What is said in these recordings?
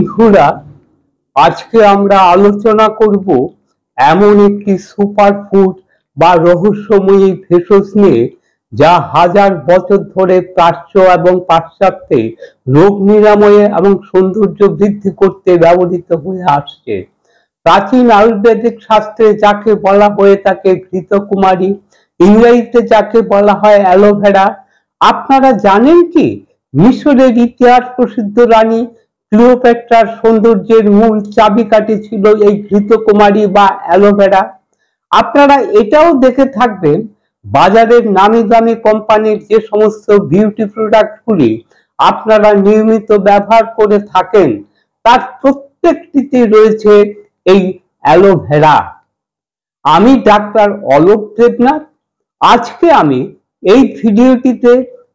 বন্ধুরা, আজকে আমরা আলোচনা করব এমন একটি সুপারফুড বা রহস্যময়ী ভেষজ নিয়ে, যা হাজার বছর ধরে প্রাচ্য এবং পাশ্চাত্যে রোগ নিরাময়ে এবং সৌন্দর্য বৃদ্ধি করতে ব্যবহৃত হয়ে আসছে। প্রাচীন আয়ুর্বেদিক শাস্ত্রে যাকে বলা হয়ে থাকে ঘৃতকুমারী, ইংরেজিতে যাকে বলা হয় অ্যালোভেরা। আপনারা জানেন কি মিশরের ইতিহাস প্রসিদ্ধ রানী ক্লিওপেট্রার সৌন্দর্যের মূল চাবিকাঠি ছিল এই ঘৃতকুমারী বা অ্যালোভেরা? আপনারা এটাও দেখে থাকবেন বাজারের নামি দামি কোম্পানির যে সমস্ত বিউটি প্রোডাক্টগুলি আপনারা নিয়মিত ব্যবহার করে থাকেন, তার প্রত্যেকটিতে রয়েছে এই অ্যালোভেরা। আমি ডাক্তার অলোক দেবনাথ। আজকে আমি এই ভিডিওটিতে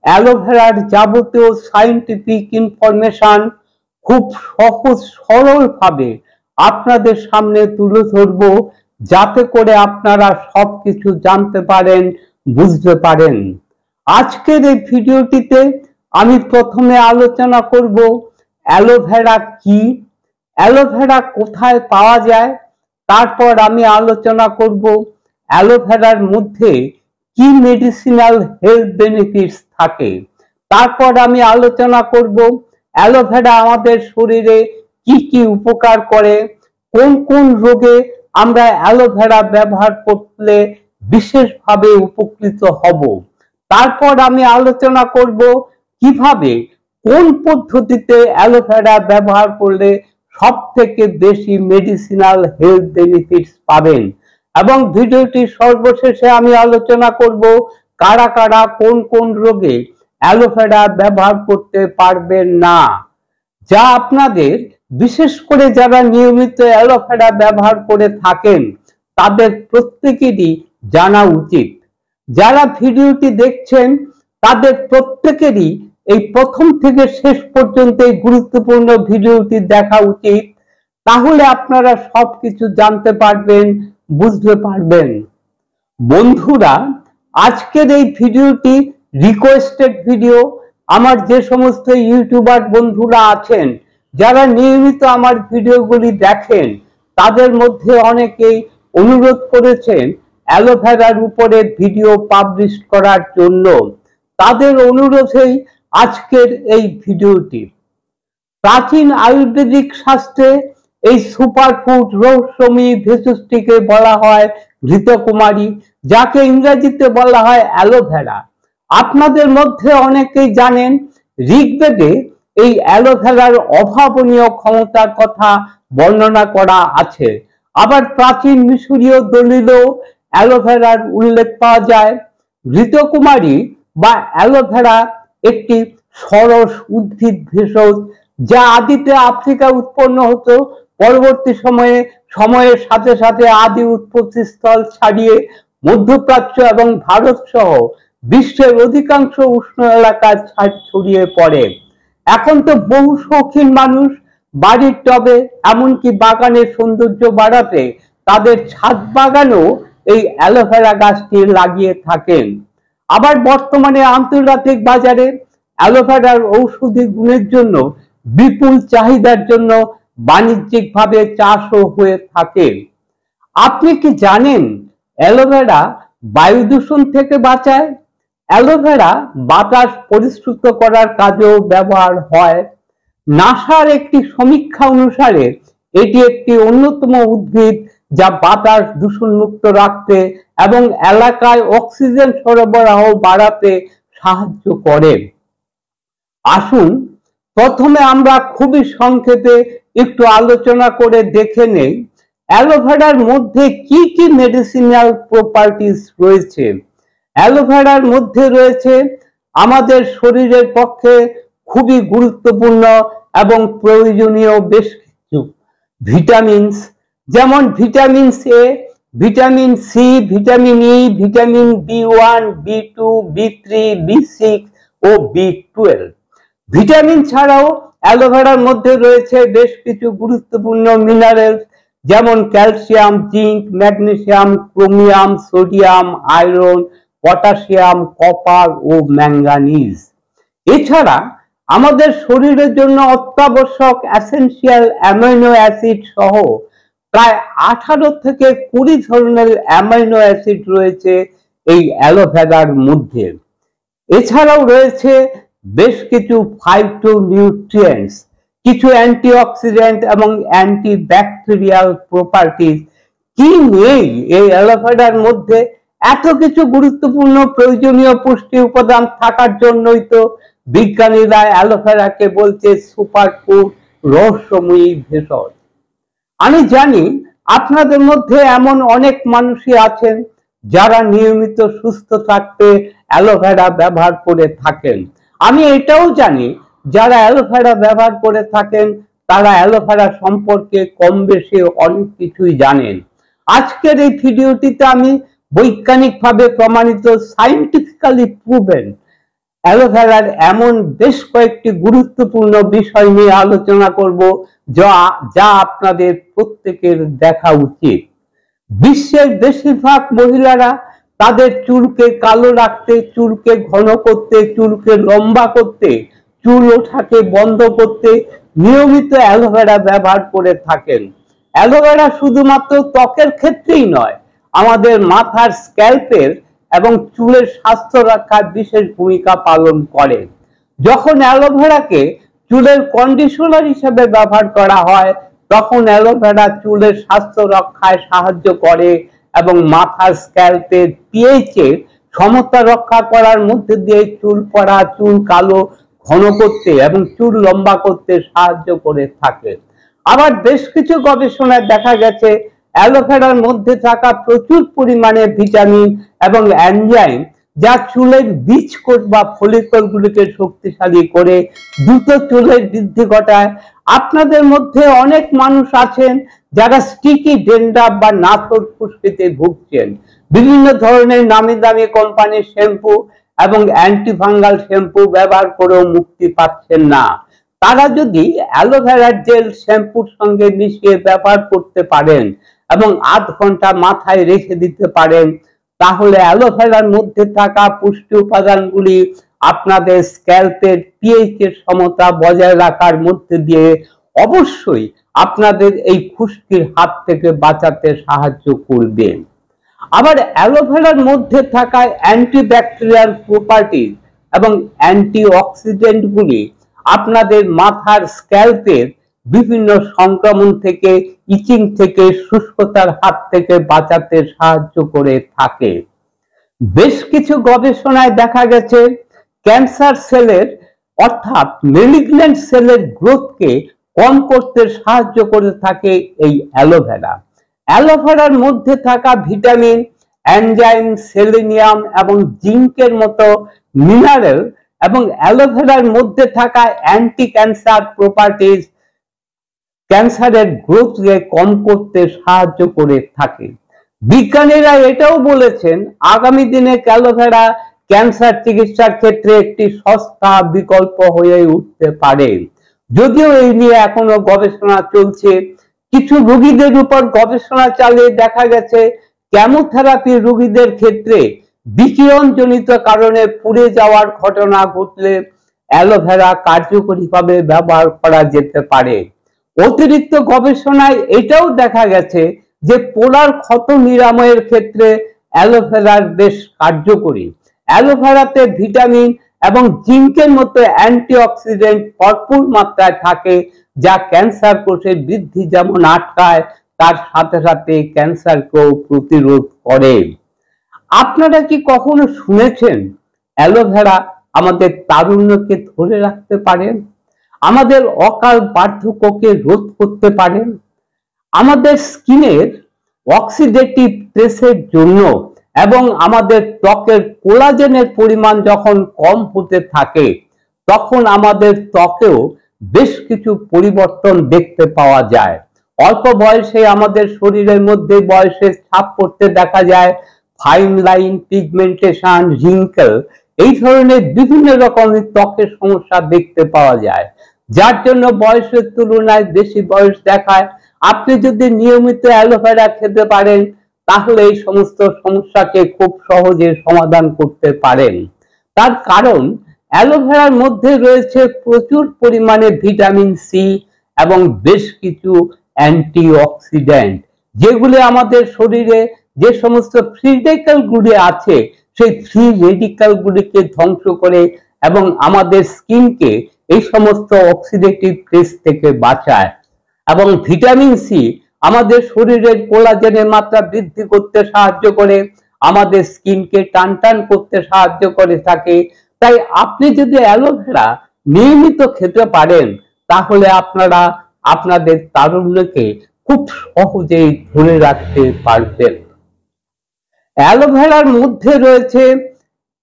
অ্যালোভেরার যাবতীয় সায়েন্টিফিক ইনফরমেশন খুব সহজ সরল ভাবে আপনাদের সামনে তুলে ধরব, যাতে করে আপনারা সবকিছু জানতে পারেন, বুঝতে পারেন। আজকের এই ভিডিওটিতে আমি প্রথমে আলোচনা করব অ্যালোভেরা কি, অ্যালোভেরা কোথায় পাওয়া যায়। তারপর আমি আলোচনা করব অ্যালোভেরার মধ্যে কি মেডিসিনাল হেলথ বেনিফিটস থাকে। তারপর আমি আলোচনা করব অ্যালোভেরা আমাদের শরীরে কি কি উপকার করে, কোন কোন রোগে আমরা অ্যালোভেরা ব্যবহার করলে বিশেষভাবে উপকৃত হব। তারপর আমি আলোচনা করব কিভাবে, কোন পদ্ধতিতে অ্যালোভেরা ব্যবহার করলে সব থেকে বেশি মেডিসিনাল হেলথ বেনিফিটস পাবেন। এবং ভিডিওটির সর্বশেষে আমি আলোচনা করব কারা কারা কোন কোন রোগে অ্যালোভেরা ব্যবহার করতে পারবেন না, যা আপনাদের, বিশেষ করে যারা নিয়মিত অ্যালোভেরা ব্যবহার করে থাকেন, তাদের প্রত্যেকেরই জানা উচিত। যারা ভিডিওটি দেখছেন তাদের প্রত্যেকেরই এই প্রথম থেকে শেষ পর্যন্ত এই গুরুত্বপূর্ণ ভিডিওটি দেখা উচিত। তাহলে আপনারা সবকিছু জানতে পারবেন, বুঝতে পারবেন। বন্ধুরা, আজকের এই ভিডিওটি রিকোয়েস্টেড ভিডিও। আমার যে সমস্ত ইউটিউবার বন্ধুরা আছেন, যারা নিয়মিত আমার ভিডিওগুলি দেখেন, তাদের মধ্যে অনেকেই অনুরোধ করেছেন অ্যালোভেরার উপরে ভিডিও পাবলিশ করার জন্য। তাদের অনুরোধেই আজকের এই ভিডিওটি। প্রাচীন আয়ুর্বেদিক শাস্ত্রে এই সুপারফুড রহস্যময়ী ভেষজটিকে বলা হয় ঘৃতকুমারী, যাকে ইংরেজিতে বলা হয় অ্যালোভেরা। আপনাদের মধ্যে অনেকেই জানেন ঋগ্বেদে এই অ্যালোভেরার অভাবনীয় ক্ষমতার কথা বর্ণনা করা আছে। আবার প্রাচীন মিশরীয় দলিলেও অ্যালোভেরার উল্লেখ পাওয়া যায়। ঘৃতকুমারী বা অ্যালোভেরা একটি সরস উদ্ভিদ ভেষজ, যা আদিতে আফ্রিকা উৎপন্ন হতো। পরবর্তী সময়ের সাথে সাথে আদি উৎপত্তি স্থল ছাড়িয়ে মধ্যপ্রাচ্য এবং ভারত সহ বিশ্বের অধিকাংশ উষ্ণ এলাকায় ছড়িয়ে পড়ে। এখন তো বহু শৌখিন মানুষ বাড়ির টবে, এমনকি বাগানের সৌন্দর্য বাড়াতে তাদের ছাদ বাগানেও এই অ্যালোভেরা গাছটি লাগিয়ে থাকেন। আবার বর্তমানে আন্তর্জাতিক বাজারে অ্যালোভেরার ঔষধি গুণের জন্য বিপুল চাহিদার জন্য বাণিজ্যিকভাবে চাষও হয়ে থাকে। আপনি কি জানেন অ্যালোভেরা বায়ু দূষণ থেকে বাঁচায়? অ্যালোভেরা বাতাস পরিশ্রুত করার কাজেও ব্যবহার হয়। নাসার একটি সমীক্ষা অনুসারে এটি একটি অন্যতম উদ্ভিদ যা বাতাস দূষণমুক্ত রাখতে এবং এলাকায় অক্সিজেন সরবরাহ বাড়াতে সাহায্য করে। আসুন প্রথমে আমরা খুবই সংক্ষেপে একটু আলোচনা করে দেখে নেই অ্যালোভেরার মধ্যে কি কি মেডিসিনাল প্রপার্টিজ রয়েছে। অ্যালোভেরার মধ্যে রয়েছে আমাদের শরীরের পক্ষে খুবই গুরুত্বপূর্ণ এবং প্রয়োজনীয় বেশ কিছু ভিটামিনস, যেমন vitamin A, vitamin C, vitamin E, vitamin B one, B2, বি3, বি6 O বি12। Vitamin ছাড়াও অ্যালোভেরার মধ্যে রয়েছে বেশ কিছু গুরুত্বপূর্ণ মিনারেলস, যেমন calcium, zinc, magnesium, chromium, sodium, iron, potassium, copper ও ম্যাঙ্গানিজ। এছাড়া আমাদের শরীরের জন্য অত্যাবশ্যক এসেনশিয়াল অ্যামাইনো অ্যাসিড সহ প্রায় 18 থেকে 20 ধরনের অ্যামাইনো অ্যাসিড রয়েছে এই অ্যালোভেরার মধ্যে। এছাড়াও রয়েছে বেশ কিছু ফাইটোনিউট্রিয়েন্টস, কিছু অ্যান্টিঅক্সিডেন্ট এবং অ্যান্টিব্যাকটেরিয়াল প্রপার্টিজ। কি নেই এই অ্যালোভেরার মধ্যে? এত কিছু গুরুত্বপূর্ণ প্রয়োজনীয় পুষ্টি উপাদান থাকার জন্যই তো বিজ্ঞানীরা অ্যালোভেরাকে বলছে সুপারফুড, রহস্যময়ী ভেষজ। আমি জানি আপনাদের মধ্যে এমন অনেক মানুষই আছেন যারা নিয়মিত সুস্থ থাকতে অ্যালোভেরা ব্যবহার করে থাকেন। আমি এটাও জানি যারা অ্যালোভেরা ব্যবহার করে থাকেন তারা অ্যালোভেরা সম্পর্কে কম বেশি অনেক কিছুই জানেন। আজকের এই ভিডিওটিতে আমি বৈজ্ঞানিকভাবে প্রমাণিত, সায়েন্টিফিক্যালি প্রুভেন অ্যালোভেরার এমন বেশ কয়েকটি গুরুত্বপূর্ণ বিষয় নিয়ে আলোচনা করব যা আপনাদের প্রত্যেকের দেখা উচিত। বিশ্বের বেশিরভাগ মহিলারা তাদের চুলকে কালো রাখতে, চুলকে ঘন করতে, চুলকে লম্বা করতে, চুল ওঠাকে বন্ধ করতে নিয়মিত অ্যালোভেরা ব্যবহার করে থাকেন। অ্যালোভেরা শুধুমাত্র ত্বকের ক্ষেত্রেই নয়, আমাদের মাথার স্ক্যাল্পের এবং চুলের স্বাস্থ্য রক্ষার বিশেষ ভূমিকা পালন করে। যখন অ্যালোভেরাকে চুলের কন্ডিশনার হিসেবে ব্যবহার করা হয় তখন অ্যালোভেরা চুলের স্বাস্থ্য রক্ষায় সাহায্য করে এবং মাথার স্ক্যাল্পের পিএইচ এর সমতা রক্ষা করার মধ্যে দিয়ে চুল পড়া, চুল কালো ঘন করতে এবং চুল লম্বা করতে সাহায্য করে থাকে। আবার বেশ কিছু গবেষণায় দেখা গেছে অ্যালোভেরার মধ্যে থাকা প্রচুর পরিমাণে ভিটামিন এবং এনজাইম যা চুলের বীজকোষ বা ফলিকলগুলিকে শক্তিশালী করে দ্রুত চুলের বৃদ্ধি ঘটায়। আপনাদের মধ্যে অনেক মানুষ আছেন যারা স্টিকি ড্যান্ড্রাফ বা নাসর খুশকিতে ভুগছেন। বিভিন্ন ধরনের নামি দামি কোম্পানির শ্যাম্পু এবং অ্যান্টিফাঙ্গাল শ্যাম্পু ব্যবহার করেও মুক্তি পাচ্ছেন না। তারা যদি অ্যালোভেরা জেল শ্যাম্পুর সঙ্গে মিশিয়ে ব্যবহার করতে পারেন এবং আধ ঘন্টা মাথায় রেখে দিতে পারেন তাহলে অ্যালোভেরার মধ্যে থাকা পুষ্টি উপাদানগুলি আপনাদের স্ক্যাল্পের পিএইচ এর সমতা বজায় রাখার মধ্যে দিয়ে অবশ্যই আপনাদের এই খুশকির হাত থেকে বাঁচাতে সাহায্য করবে। আবার অ্যালোভেরার মধ্যে থাকা অ্যান্টিব্যাকটেরিয়াল প্রপার্টিজ এবং অ্যান্টিঅক্সিডেন্টগুলি আপনাদের মাথার স্ক্যাল্পের বিভিন্ন সংক্রমণ থেকে, ইচিং থেকে, শুষ্কতার হাত থেকে বাঁচাতে সাহায্য করে থাকে। বেশ কিছু গবেষণায় দেখা গেছে ক্যান্সার সেলের অর্থাৎ মেলিগন্যান্ট সেলের গ্রোথকে কম করতে সাহায্য করে থাকে এই অ্যালোভেরা। অ্যালোভেরার মধ্যে থাকা ভিটামিন, এনজাইম, সেলেনিয়াম এবং জিঙ্কের মতো মিনারেল এবং অ্যালোভেরার মধ্যে থাকা অ্যান্টি ক্যান্সার প্রপার্টিজ ক্যান্সারের গ্রোথকে কম করতে সাহায্য করে থাকে। বিজ্ঞানীরা এটাও বলেছেন আগামী দিনে অ্যালোভেরা ক্যান্সার চিকিৎসার ক্ষেত্রে একটি সস্তা বিকল্প হয়ে উঠতে পারে। যদিও এই নিয়ে এখনো গবেষণা চলছে। কিছু রোগীদের উপর গবেষণা চালিয়ে দেখা গেছে কেমোথেরাপি রোগীদের ক্ষেত্রে বিকিরণজনিত কারণে পুড়ে যাওয়ার ঘটনা ঘটলে অ্যালোভেরা কার্যকরীভাবে ব্যবহার করা যেতে পারে। অতিরিক্ত গবেষণায় এটাও দেখা গেছে যে পোড়ার ক্ষত নিরাময়ের ক্ষেত্রে অ্যালোভেরার বেশ কার্যকরী। অ্যালোভেরাতে ভিটামিন এবং জিঙ্কের মতো অ্যান্টিঅক্সিডেন্ট ভরপুর মাত্রায় থাকে যা ক্যান্সার কোষের বৃদ্ধি যেমন আটকায় তার সাথে সাথে ক্যান্সারকেও প্রতিরোধ করে। আপনারা কি কখনো শুনেছেন অ্যালোভেরা আমাদের তারুণ্যকে ধরে রাখতে পারেন, আমাদের অকাল বার্ধক্যকে রোধ করতে পারেন, আমাদের স্কিনের অক্সিডেটিভ স্ট্রেসের জন্য এবং আমাদের ত্বকের কোলাজেনের পরিমাণ যখন কম হতে থাকে তখন আমাদের ত্বকেও বেশ কিছু পরিবর্তন দেখতে পাওয়া যায়। অল্প বয়সে আমাদের শরীরের মধ্যে বয়সের ছাপ পড়তে দেখা যায়, ফাইন লাইন, পিগমেন্টেশন, রিঙ্কেল, এই ধরনের বিভিন্ন রকমের ত্বকের সমস্যা দেখতে পাওয়া যায়, যার জন্য বয়সের তুলনায় বেশি বয়স দেখায়। আপনি যদি নিয়মিত অ্যালোভেরা খেতে পারেন তাহলে এই সমস্ত সমস্যাকে খুব সহজে সমাধান করতে পারেন। তার কারণ অ্যালোভেরার মধ্যে রয়েছে প্রচুর পরিমাণে ভিটামিন সি এবং বেশ কিছু অ্যান্টিঅক্সিডেন্ট, যেগুলি আমাদের শরীরে যে সমস্ত ফ্রি রেডিক্যালগুলি আছে সেই ফ্রি রেডিক্যালগুলিকে ধ্বংস করে এবং আমাদের স্কিনকে এই সমস্ত অক্সিডেটিভ ফেজ থেকে বাঁচায়। এবং ভিটামিন সি আমাদের শরীরের কোলাজেনের মাত্রা বৃদ্ধি করতে সাহায্য করে, আমাদের স্কিনকে টান টান করতে সাহায্য করে থাকে। তাই আপনি যদি অ্যালোভেরা নিয়মিত খেতে পারেন তাহলে আপনারা আপনাদের তারুণ্যকে খুব সহজেই ধরে রাখতে পারবেন। অ্যালোভেরার মধ্যে রয়েছে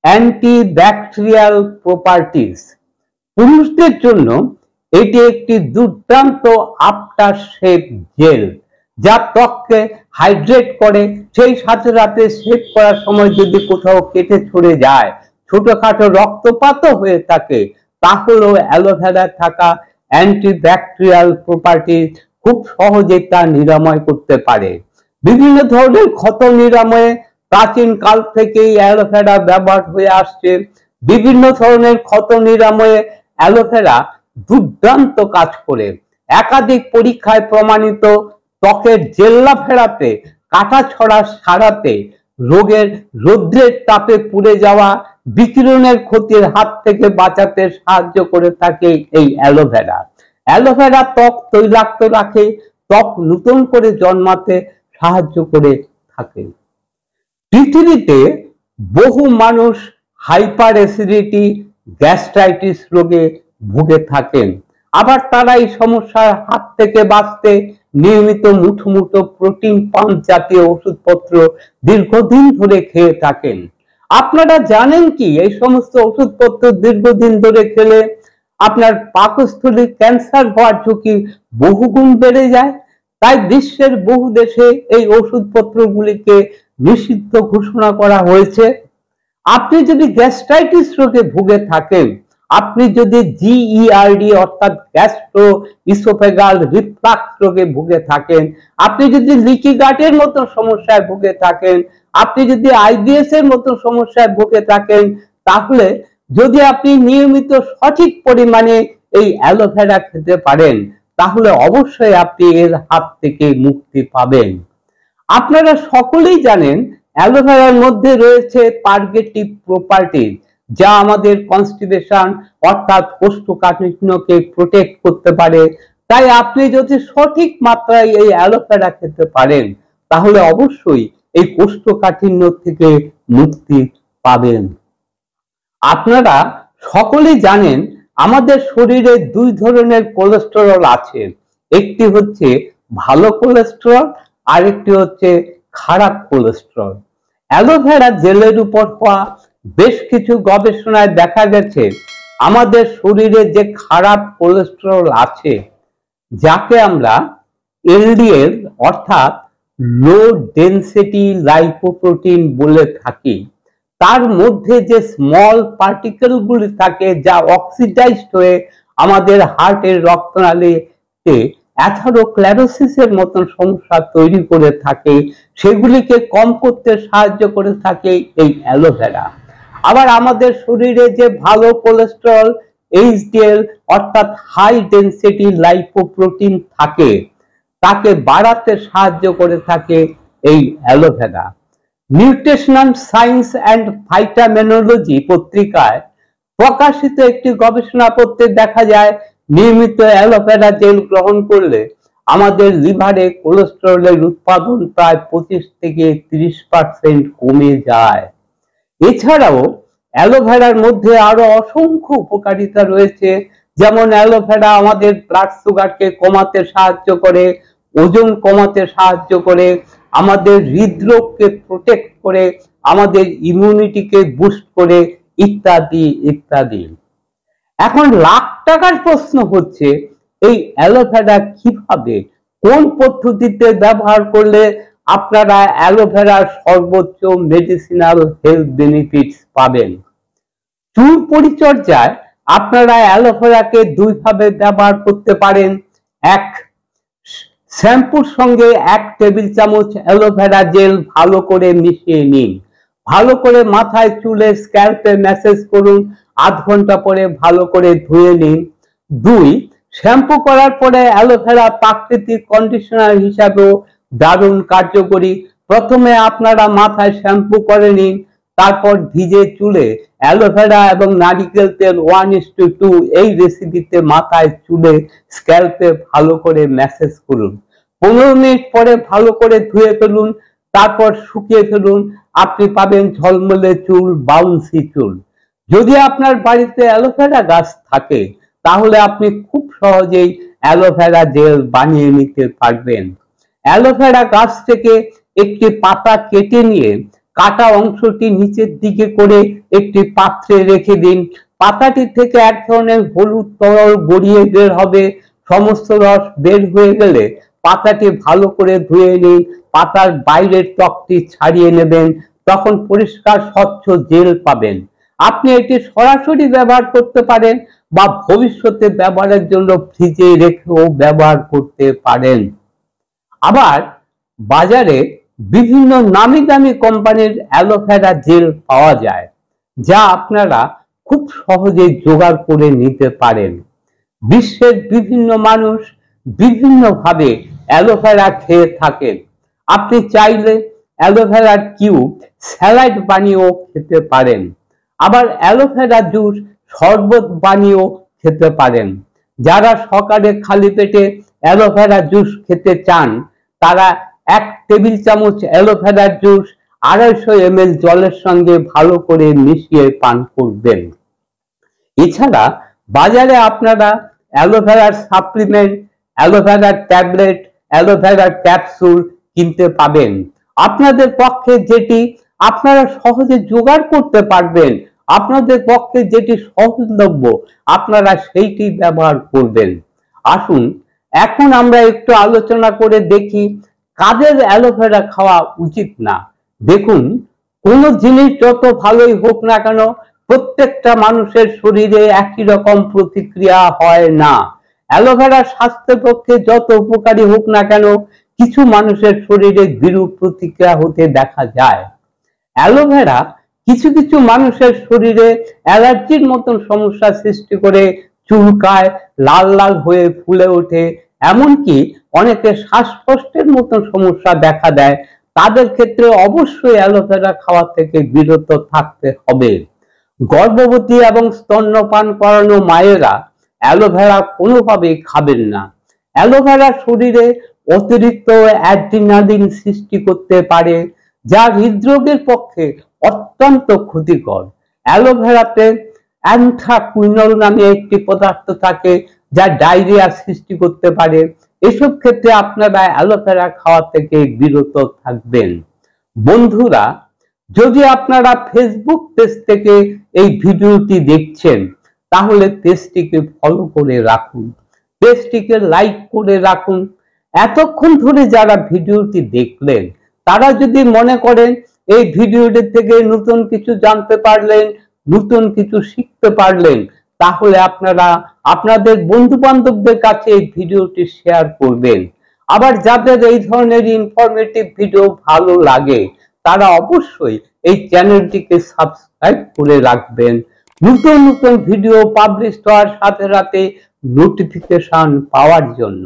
অ্যান্টিব্যাকটেরিয়াল প্রপার্টিজ। পুরুষদের জন্য এটি একটি দুর্দান্ত আফটার শেভ জেল, যা ত্বককে হাইড্রেট করে। সেই সাথে সাথে শেভ করার সময় যদি কোথাও কেটে ছড়ে যায়, ছোটখাটো রক্তপাতও হয়ে থাকে, তাহলেও অ্যালোভেরা থাকা অ্যান্টিব্যাকটেরিয়াল প্রপার্টি খুব সহজে তা নিরাময় করতে পারে। বিভিন্ন ধরনের ক্ষত নিরাময়ে প্রাচীন কাল থেকেই অ্যালোভেরা ব্যবহার হয়ে আসছে। বিভিন্ন ধরনের ক্ষত নিরাময়ে অ্যালোভেরা দুর্দান্ত কাজ করে। একাধিক পরীক্ষায় প্রমাণিত ত্বকের জেল্লা ফেরাতে, কাটা ছড়া সারাতে, রৌদ্রের তাপে পুড়ে যাওয়া, বিকিরণের ক্ষতির হাত থেকে বাঁচাতে সাহায্য করে থাকে এই অ্যালোভেরা। অ্যালোভেরা ত্বক তৈলাক্ত রাখে, ত্বক নতুন করে জন্মাতে সাহায্য করে থাকে। পৃথিবীতে বহু মানুষ হাইপার অ্যাসিডিটি, গ্যাস্ট্রাইটিস রোগে ভুগে থাকেন। আবার তারা এই সমস্যার হাত থেকে বাঁচতে নিয়মিত মুঠো মুঠো প্রোটিন পাম্প জাতীয় ওষুধপত্র দীর্ঘদিন ধরে খেয়ে থাকেন। আপনারা জানেন কি এই সমস্ত ওষুধপত্র দীর্ঘদিন ধরে খেলে আপনার পাকস্থলীর ক্যান্সার হওয়ার ঝুঁকি বহুগুণ বেড়ে যায়? তাই বিশ্বের বহু দেশে এই ওষুধপত্রগুলিকে নিষিদ্ধ ঘোষণা করা হয়েছে। আপনি যদি গ্যাস্ট্রাইটিস রোগে ভুগে থাকেন, আপনি যদি জিইআরডি অর্থাৎ গ্যাস্ট্রো ইসোফেগাল রিফ্লাক্স রোগে ভুগে থাকেন, আপনি যদি লিকি গাটের মতো সমস্যায় ভুগে থাকেন, আপনি যদি আইবিএস এর মতো সমস্যায় ভুগে থাকেন, তাহলে যদি আপনি নিয়মিত সঠিক পরিমাণে এই অ্যালোভেরা খেতে পারেন তাহলে অবশ্যই আপনি এর হাত থেকে মুক্তি পাবেন। আপনারা সকলেই জানেন অ্যালোভেরার মধ্যে রয়েছে পার্গেটিভ প্রপার্টি, যা আমাদের কনস্টিপেশন অর্থাৎ কোষ্ঠকাঠিন্যকে প্রোটেক্ট করতে পারে। তাই আপনি যদি সঠিক মাত্রায় এই অ্যালোভেরা খেতে পারেন তাহলে অবশ্যই এই কোষ্ঠকাঠিন্য থেকে মুক্তি পাবেন। আপনারা সকলেই জানেন আমাদের শরীরে দুই ধরনের কোলেস্টেরল আছে, একটি হচ্ছে ভালো কোলেস্টেরল, আরেকটি হচ্ছে খারাপ কোলেস্টেরল। অ্যালোভেরা জেলের উপর হওয়া বেশ কিছু গবেষণায় দেখা গেছে আমাদের শরীরে যে খারাপ কোলেস্টেরল আছে, যাকে আমরা এলডিএল অর্থাৎ লো ডেনসিটি লাইপোপ্রোটিন বলে থাকি, তার মধ্যে যে স্মল পার্টিকেলগুলি থাকে যা অক্সিডাইজড হয়ে আমাদের হার্টের রক্তনালীতে অ্যাথেরোস্ক্লেরোসিসের মতন সমস্যা তৈরি করে থাকে, সেগুলিকে কম করতে সাহায্য করে থাকে এই অ্যালোভেরা। আবার আমাদের শরীরে যে ভালো কোলেস্টেরল এইচডিএল অর্থাৎ হাই ডেনসিটি লাইপোপ্রোটিন থাকে, তাকে বাড়াতে সাহায্য করে থাকে এই অ্যালোভেরা। নিউট্রিশনাল সায়েন্স অ্যান্ড ভাইটামিনোলজি পত্রিকায় প্রকাশিত একটি গবেষণাপত্রে দেখা যায় নিয়মিত অ্যালোভেরা জেল গ্রহণ করলে আমাদের লিভারে কোলেস্টেরলের উৎপাদন প্রায় 25 থেকে 30% কমে যায়। এছাড়াও অ্যালোভেরার মধ্যে আরো অসংখ্য উপকারিতা রয়েছে, যেমন অ্যালোভেরা আমাদের ব্লাড সুগারকে কমাতে সাহায্য করে, ওজন কমাতে সাহায্য করে, আমাদের হৃদরোগকে প্রোটেক্ট করে, আমাদের ইমিউনিটিকে বুস্ট করে, ইত্যাদি ইত্যাদি। এখন লাখ টাকার প্রশ্ন হচ্ছে এই অ্যালোভেরা কিভাবে, কোন পদ্ধতিতে ব্যবহার করলে আপনারা অ্যালোভেরার সর্বোচ্চ মেডিসিনাল হেলথ বেনিফিটস পাবেন। চুল পরিচর্যায় আপনারা অ্যালোভেরাকে দুই ভাবে ব্যবহার করতে পারেন। এক, শ্যাম্পুর সঙ্গে 1 টেবিল চামচ অ্যালোভেরা জেল ভালো করে মিশিয়ে নিন, ভালো করে মাথায় চুলে স্ক্যাল্পে ম্যাসেজ করুন আধ ঘন্টা পরে ভালো করে ধুয়ে নিন। 2, শ্যাম্পু করার পরে অ্যালোভেরা প্রাকৃতিক কন্ডিশনার হিসাবেও দারুণ কার্যকরী। প্রথমে আপনারা মাথায় শ্যাম্পু করে নিন, তারপর ভিজে চুলে অ্যালোভেরা এবং নারিকেল তেল 1:2 এই রেসিপিতে মাথায় চুলে স্ক্যাল্পে ভালো করে ম্যাসেজ করুন। 15 মিনিট পরে ভালো করে ধুয়ে ফেলুন, তারপর শুকিয়ে ফেলুন। আপনি পাবেন ঝলমলে চুল, বাউন্সি চুল। যদি আপনার বাড়িতে অ্যালোভেরা গাছ থাকে তাহলে আপনি খুব সহজেই অ্যালোভেরা জেল বানিয়ে নিতে পারবেন। অ্যালোভেরা গাছ থেকে একটি পাতা কেটে নিয়ে কাটা অংশটি নিচের দিকে করে একটি পাত্রে রেখে দিন। পাতাটি থেকে এক ধরনের হলুদ তরল গড়িয়ে বের হবে। সমস্ত রস বের হয়ে গেলে পাতাটি ভালো করে ধুয়ে নিন, পাতার বাইরের ত্বকটি ছাড়িয়ে নেবেন, তখন পরিষ্কার স্বচ্ছ জেল পাবেন। আপনি এটি সরাসরি ব্যবহার করতে পারেন বা ভবিষ্যতে ব্যবহারের জন্য ফ্রিজে রেখেও ব্যবহার করতে পারেন। আবার বাজারে বিভিন্ন নামি দামি কোম্পানির অ্যালোভেরা জেল পাওয়া যায়, যা আপনারা খুব সহজে জোগাড় করে নিতে পারেন। বিশ্বের বিভিন্ন মানুষ বিভিন্নভাবে অ্যালোভেরা খেয়ে থাকেন। আপনি চাইলে অ্যালোভেরার কিউব স্যালাড বানিয়েও খেতে পারেন। আবার অ্যালোভেরা জুস শরবত বানিয়েও খেতে পারেন। যারা সকালে খালি পেটে অ্যালোভেরা জুস খেতে চান তারা 1 টেবিল চামচ অ্যালোভেরা জুস 250 ml জলের সঙ্গে ভালো করে মিশিয়ে পান করবেন। এছাড়া বাজারে আপনারা অ্যালোভেরার সাপ্লিমেন্ট, অ্যালোভেরার ট্যাবলেট, অ্যালোভেরার ক্যাপসুল কিনতে পাবেন। আপনাদের পক্ষে যেটি আপনারা সহজে জোগাড় করতে পারবেন, আপনাদের পক্ষে যেটি সহজলভ্য আপনারা সেইটি ব্যবহার করবেন। আসুন এখন আমরা একটু আলোচনা করে দেখি কাদের অ্যালোভেরা খাওয়া উচিত না। দেখুন, কোন জিনিস যত ভালোই হোক না কেন প্রত্যেকটা মানুষের শরীরে একই রকম প্রতিক্রিয়া হয় না। অ্যালোভেরা স্বাস্থ্যের পক্ষে যত উপকারী হোক না কেন কিছু মানুষের শরীরে বিরূপ প্রতিক্রিয়া হতে দেখা যায়। অ্যালোভেরা কিছু কিছু মানুষের শরীরে অ্যালার্জির মতন সমস্যা সৃষ্টি করে, চুলকায়, লাল লাল হয়ে ফুলে ওঠে, এমনকি অনেকে শ্বাসকষ্টের মতন সমস্যা দেখা দেয়। তাদের ক্ষেত্রে অবশ্যই অ্যালোভেরা খাওয়া থেকে বিরত থাকতে হবে। গর্ভবতী এবং স্তন্যপান করানো মায়েরা অ্যালোভেরা কোনোভাবেই খাবেন না। অ্যালোভেরা শরীরে অতিরিক্ত অ্যাড্রিনালিন সৃষ্টি করতে পারে, যা হৃদরোগের পক্ষে অত্যন্ত ক্ষতিকর। অ্যালোভেরাতে অ্যান্থ্রাকুইনল নামে একটি পদার্থ থাকে যা ডায়রিয়া সৃষ্টি করতে পারে। এসব ক্ষেত্রে আপনারা অ্যালোভেরা খাওয়া থেকে বিরত থাকবেন। বন্ধুরা, যদি আপনারা ফেসবুক পেজ থেকে এই ভিডিওটি দেখছেন তাহলে পেজটিকে ফলো করে রাখুন, পেজটিকে লাইক করে রাখুন। এতক্ষণ ধরে যারা ভিডিওটি দেখলেন তারা যদি মনে করেন এই ভিডিওটি থেকে নতুন কিছু জানতে পারলেন, নতুন কিছু শিখতে পারলেন, তাহলে আপনারা আপনাদের বন্ধু বান্ধবদের কাছে এই ভিডিওটি শেয়ার করবেন। আবার যাদের এই ধরনের ইনফরমেটিভ ভিডিও ভালো লাগে তারা অবশ্যই এই চ্যানেলটিকে সাবস্ক্রাইব করে রাখবেন। নতুন নতুন ভিডিও পাবলিশ হওয়ার সাথে সাথে নোটিফিকেশন পাওয়ার জন্য।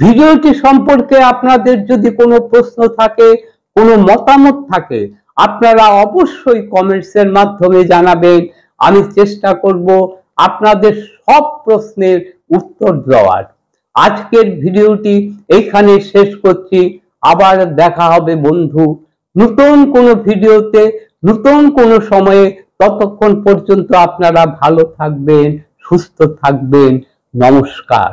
ভিডিওটি সম্পর্কে আপনাদের যদি কোনো প্রশ্ন থাকে, কোনো মতামত থাকে, আপনারা অবশ্যই কমেন্টসের মাধ্যমে জানাবেন। আমি চেষ্টা করব আপনাদের সব প্রশ্নের উত্তর দেওয়ার। আজকের ভিডিওটি এইখানে শেষ করছি। আবার দেখা হবে বন্ধু নতুন কোনো ভিডিওতে, নতুন কোনো সময়ে। ততক্ষণ পর্যন্ত আপনারা ভালো থাকবেন, সুস্থ থাকবেন। নমস্কার।